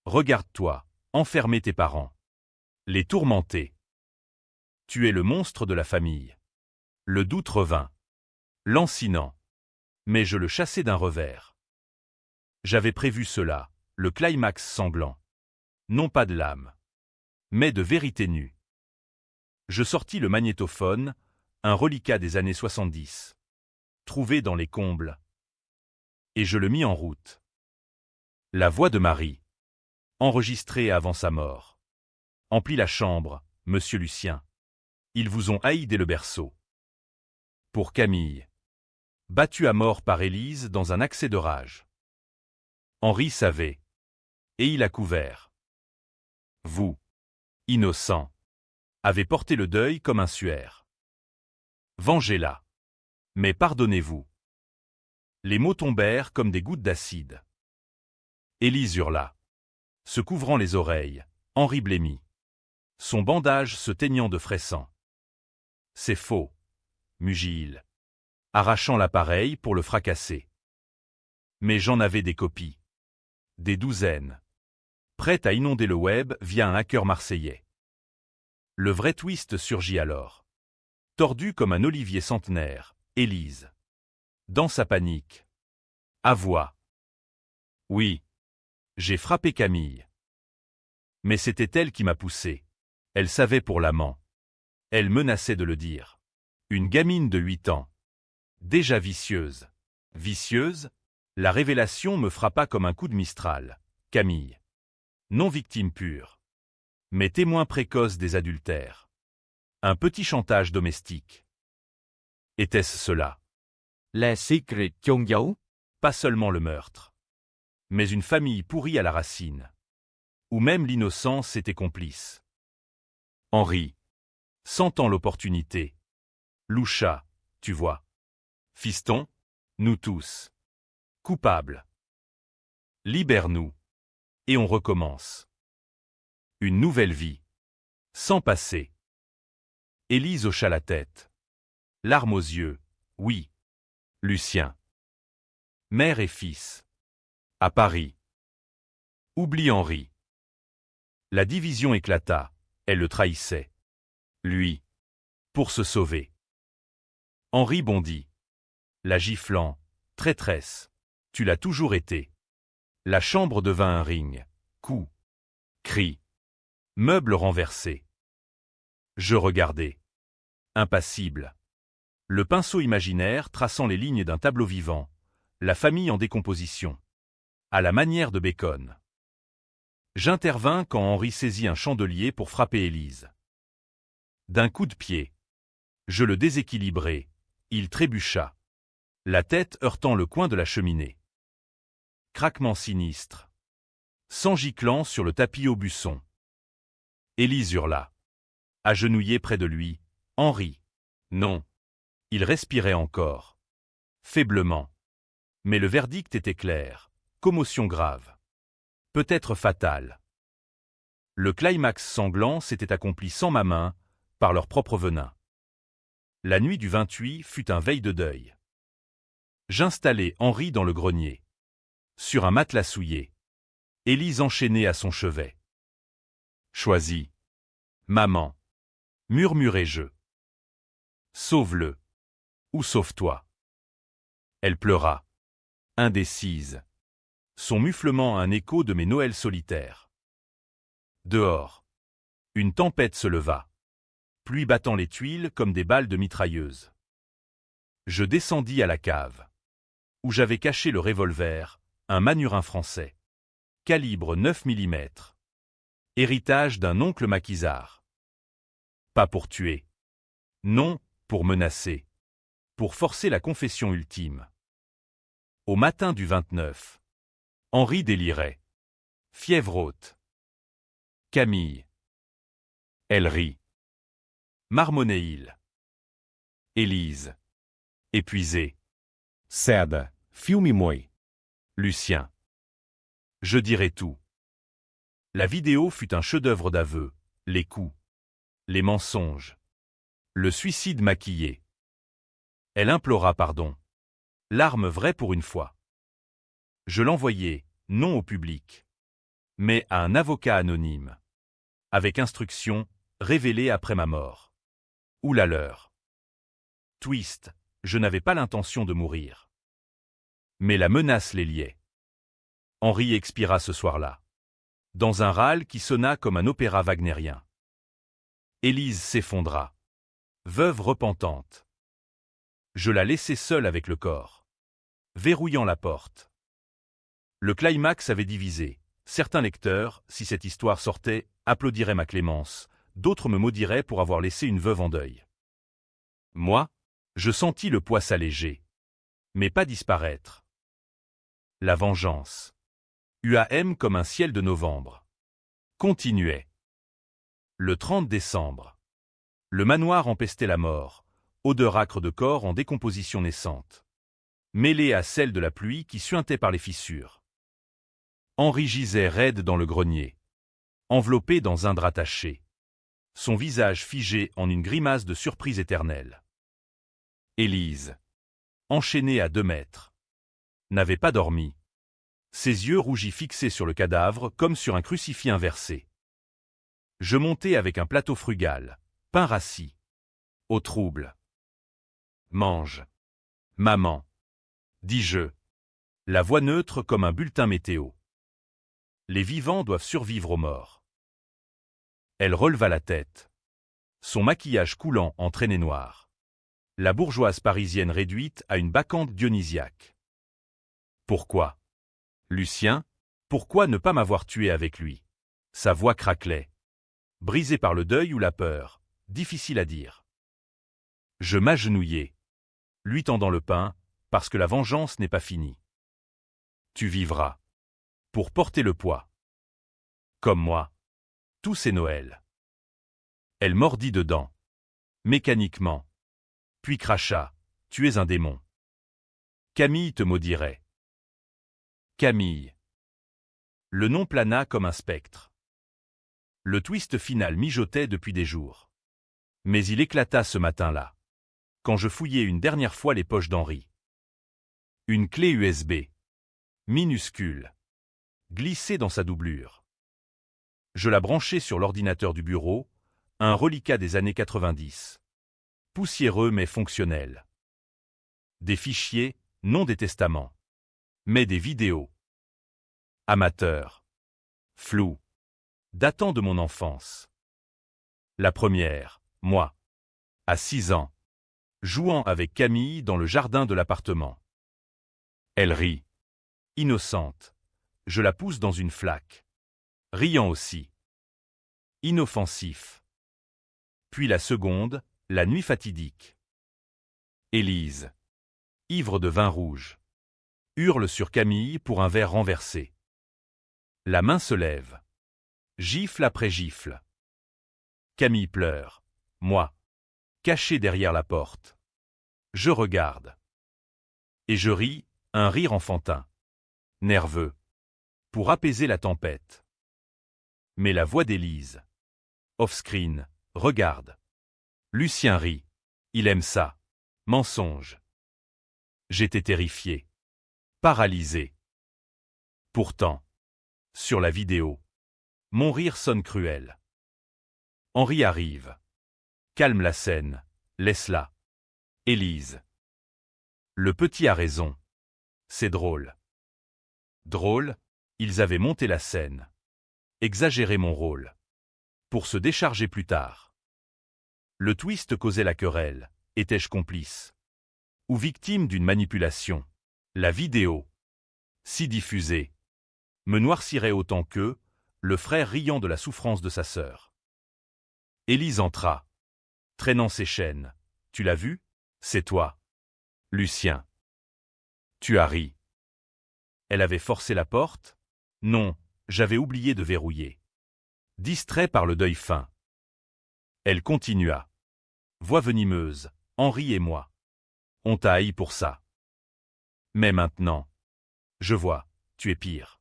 Regarde-toi, enfermer tes parents. Les tourmenter. Tu es le monstre de la famille. Le doute revint. Lancinant. Mais je le chassai d'un revers. J'avais prévu cela, le climax sanglant. Non pas de l'âme, mais de vérité nue. Je sortis le magnétophone, un reliquat des années 70, trouvé dans les combles. Et je le mis en route. La voix de Marie, enregistrée avant sa mort, emplit la chambre, monsieur Lucien. Ils vous ont haï dès le berceau. Pour Camille, battue à mort par Élise dans un accès de rage. Henri savait, et il a couvert. Vous, innocent, avez porté le deuil comme un suaire. Vengez-la. Mais pardonnez-vous. Les mots tombèrent comme des gouttes d'acide. Élise hurla, se couvrant les oreilles. Henri blêmit, son bandage se teignant de frais sang. C'est faux, mugit-il, arrachant l'appareil pour le fracasser. Mais j'en avais des copies. Des douzaines. Prêtes à inonder le web via un hacker marseillais. Le vrai twist surgit alors. Tordu comme un olivier centenaire, Élise. Dans sa panique. À voix. Oui. J'ai frappé Camille. Mais c'était elle qui m'a poussé. Elle savait pour l'amant. Elle menaçait de le dire. Une gamine de 8 ans. Déjà vicieuse. Vicieuse, la révélation me frappa comme un coup de Mistral. Camille. Non victime pure. Mais témoin précoce des adultères. Un petit chantage domestique. Était-ce cela? La secret chôn giấu. Pas seulement le meurtre. Mais une famille pourrie à la racine. Où même l'innocence était complice. Henri, sentant l'opportunité, loucha, tu vois. Fiston, nous tous. Coupables. Libère-nous. Et on recommence. Une nouvelle vie. Sans passé. Élise hocha la tête. Larmes aux yeux, oui. Lucien. Mère et fils. À Paris. Oublie Henri. La division éclata, elle le trahissait. Lui. Pour se sauver. Henri bondit. La giflant, traîtresse. Tu l'as toujours été. La chambre devint un ring. Coups. Cris. Meubles renversés. Je regardais. Impassible. Le pinceau imaginaire traçant les lignes d'un tableau vivant. La famille en décomposition. À la manière de Bacon. J'intervins quand Henri saisit un chandelier pour frapper Élise. D'un coup de pied. Je le déséquilibrai. Il trébucha. La tête heurtant le coin de la cheminée. Craquement sinistre. Sang giclant sur le tapis Aubusson. Élise hurla. Agenouillée près de lui, Henri. Non. Il respirait encore. Faiblement. Mais le verdict était clair. Commotion grave. Peut-être fatale. Le climax sanglant s'était accompli sans ma main, par leur propre venin. La nuit du 28 fut un veille de deuil. J'installai Henri dans le grenier. Sur un matelas souillé. Élise enchaînée à son chevet. Choisis. Maman. Murmurai-je. Sauve-le. Ou sauve-toi. Elle pleura. Indécise. Son muflement un écho de mes Noëls solitaires. Dehors. Une tempête se leva. Pluie battant les tuiles comme des balles de mitrailleuse. Je descendis à la cave. Où j'avais caché le revolver, un manurin français. Calibre 9 mm. Héritage d'un oncle maquisard. Pas pour tuer. Non, pour menacer. Pour forcer la confession ultime. Au matin du 29. Henri délirait. Fièvre haute. Camille. Elle rit. Marmonnait-il. Élise. Épuisée. Seda, filme-moi. Lucien. Je dirai tout. La vidéo fut un chef-d'œuvre d'aveux, les coups, les mensonges, le suicide maquillé. Elle implora pardon. Larmes vraies pour une fois. Je l'envoyai, non au public, mais à un avocat anonyme, avec instruction, révélée après ma mort. Ou la leur. Twist, je n'avais pas l'intention de mourir. Mais la menace les liait. Henri expira ce soir-là. Dans un râle qui sonna comme un opéra wagnérien. Élise s'effondra. Veuve repentante. Je la laissai seule avec le corps. Verrouillant la porte. Le climax avait divisé. Certains lecteurs, si cette histoire sortait, applaudiraient ma clémence. D'autres me maudiraient pour avoir laissé une veuve en deuil. Moi, je sentis le poids s'alléger. Mais pas disparaître. La vengeance. UAM comme un ciel de novembre. Continuait. Le 30 décembre. Le manoir empestait la mort, odeur âcre de corps en décomposition naissante. Mêlée à celle de la pluie qui suintait par les fissures. Henri gisait raide dans le grenier. Enveloppé dans un drap taché. Son visage figé en une grimace de surprise éternelle. Élise. Enchaînée à 2 mètres. N'avait pas dormi. Ses yeux rougis fixés sur le cadavre comme sur un crucifix inversé. Je montai avec un plateau frugal, pain rassis. Au trouble. Mange. Maman. Dis-je. La voix neutre comme un bulletin météo. Les vivants doivent survivre aux morts. Elle releva la tête. Son maquillage coulant en traînées noires. La bourgeoise parisienne réduite à une bacchante dionysiaque. Pourquoi? Lucien, pourquoi ne pas m'avoir tué avec lui? Sa voix craquelait. Brisée par le deuil ou la peur, difficile à dire. Je m'agenouillai. Lui tendant le pain, parce que la vengeance n'est pas finie. Tu vivras. Pour porter le poids. Comme moi. Tous ces Noëls. Elle mordit dedans. Mécaniquement. Puis cracha. Tu es un démon. Camille te maudirait. Camille. Le nom plana comme un spectre. Le twist final mijotait depuis des jours. Mais il éclata ce matin-là. quand je fouillais une dernière fois les poches d'Henri. Une clé USB. Minuscule. Glissée dans sa doublure. Je la branchais sur l'ordinateur du bureau, un reliquat des années 90. Poussiéreux mais fonctionnel. Des fichiers, non des testaments. Mais des vidéos. Amateurs. Floues. Datant de mon enfance. La première, moi. À 6 ans. Jouant avec Camille dans le jardin de l'appartement. Elle rit. Innocente. Je la pousse dans une flaque. Riant aussi. Inoffensif. Puis la seconde, la nuit fatidique. Élise. Ivre de vin rouge. Hurle sur Camille pour un verre renversé. La main se lève. Gifle après gifle. Camille pleure. Moi. Caché derrière la porte. Je regarde. Et je ris, un rire enfantin. Nerveux. Pour apaiser la tempête. Mais la voix d'Élise. Off-screen, regarde. Lucien rit. Il aime ça. Mensonge. J'étais terrifié. Paralysé. Pourtant. Sur la vidéo. Mon rire sonne cruel. Henri arrive. Calme la scène. Laisse-la. Élise. Le petit a raison. C'est drôle. Drôle, ils avaient monté la scène. Exagéré mon rôle. Pour se décharger plus tard. Le twist causait la querelle. Étais-je complice? Ou victime d'une manipulation? La vidéo, si diffusée, me noircirait autant qu'eux, le frère riant de la souffrance de sa sœur. Élise entra, traînant ses chaînes. Tu l'as vu? C'est toi. Lucien. Tu as ri. Elle avait forcé la porte? Non, j'avais oublié de verrouiller. Distrait par le deuil fin. Elle continua. Voix venimeuse, Henri et moi. On t'a haï pour ça. Mais maintenant, je vois, tu es pire.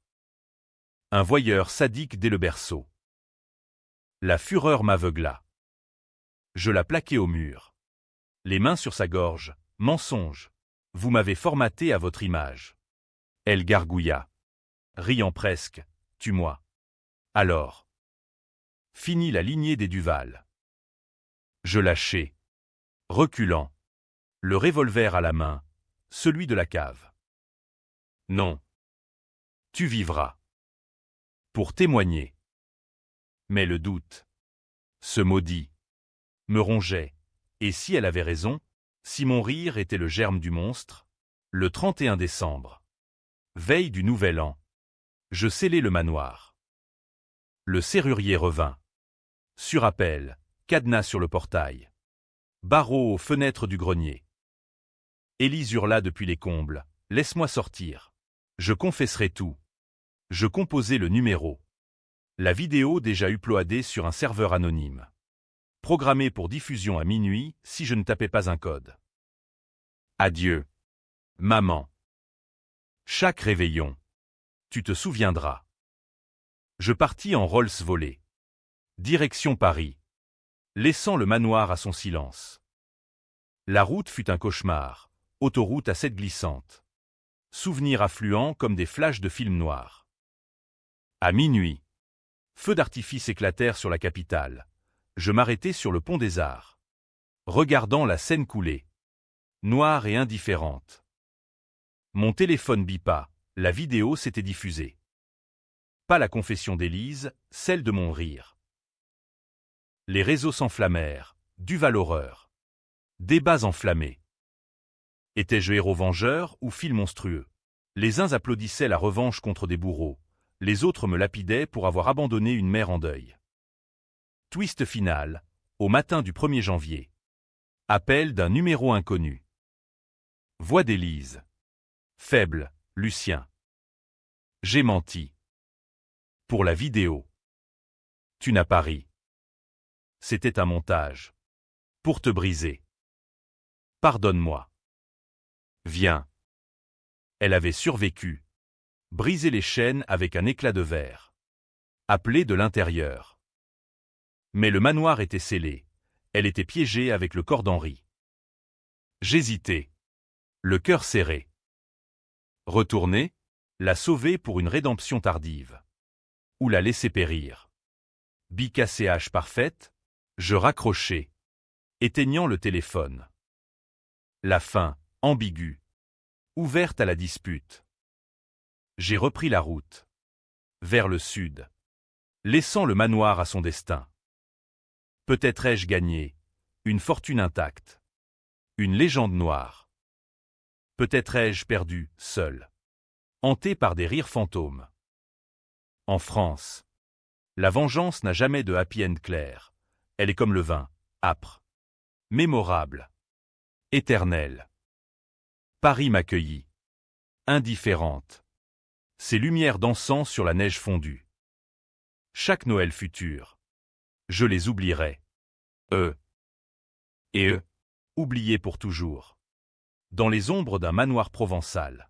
Un voyeur sadique dès le berceau. La fureur m'aveugla. Je la plaquai au mur. Les mains sur sa gorge, mensonge. Vous m'avez formaté à votre image. Elle gargouilla. Riant presque, tue-moi. Alors. Fini la lignée des Duval. Je lâchai. Reculant. Le revolver à la main, celui de la cave. Non. Tu vivras. Pour témoigner. Mais le doute. Ce maudit. Me rongeait. Et si elle avait raison, si mon rire était le germe du monstre, le 31 décembre. Veille du Nouvel An. Je scellai le manoir. Le serrurier revint. Sur appel, cadenas sur le portail. Barreaux aux fenêtres du grenier. Élise hurla depuis les combles. Laisse-moi sortir. Je confesserai tout. Je composai le numéro. La vidéo déjà uploadée sur un serveur anonyme. Programmée pour diffusion à minuit si je ne tapais pas un code. Adieu. Maman. Chaque réveillon. Tu te souviendras. Je partis en Rolls volé. Direction Paris. Laissant le manoir à son silence. La route fut un cauchemar. Autoroute à 7 glissante. Souvenirs affluents comme des flashs de films noirs. À minuit. Feux d'artifice éclatèrent sur la capitale. Je m'arrêtai sur le pont des Arts. Regardant la Seine couler. Noire et indifférente. Mon téléphone bipa, la vidéo s'était diffusée. Pas la confession d'Élise, celle de mon rire. Les réseaux s'enflammèrent, Duval horreur. Débats enflammés. Étais-je héros vengeur ou fil monstrueux? Les uns applaudissaient la revanche contre des bourreaux, les autres me lapidaient pour avoir abandonné une mère en deuil. Twist final, au matin du 1er janvier. Appel d'un numéro inconnu. Voix d'Élise. Faible, Lucien. J'ai menti. Pour la vidéo. Tu n'as pas ri. C'était un montage. Pour te briser. Pardonne-moi. Viens. Elle avait survécu. Brisé les chaînes avec un éclat de verre. Appelé de l'intérieur. Mais le manoir était scellé. Elle était piégée avec le corps d'Henri. J'hésitais. Le cœur serré. Retourner, la sauver pour une rédemption tardive. Ou la laisser périr. BKCH parfaite, je raccrochais. Éteignant le téléphone. La fin, ambiguë. Ouverte à la dispute. J'ai repris la route. Vers le sud. Laissant le manoir à son destin. Peut-être ai-je gagné. Une fortune intacte. Une légende noire. Peut-être ai-je perdu, seul. Hanté par des rires fantômes. En France. La vengeance n'a jamais de happy end clair. Elle est comme le vin, âpre. Mémorable. Éternelle. Paris m'accueillit. Indifférente. Ses lumières dansant sur la neige fondue. Chaque Noël futur. Je les oublierai. Eux. Et eux. Oubliés pour toujours. Dans les ombres d'un manoir provençal.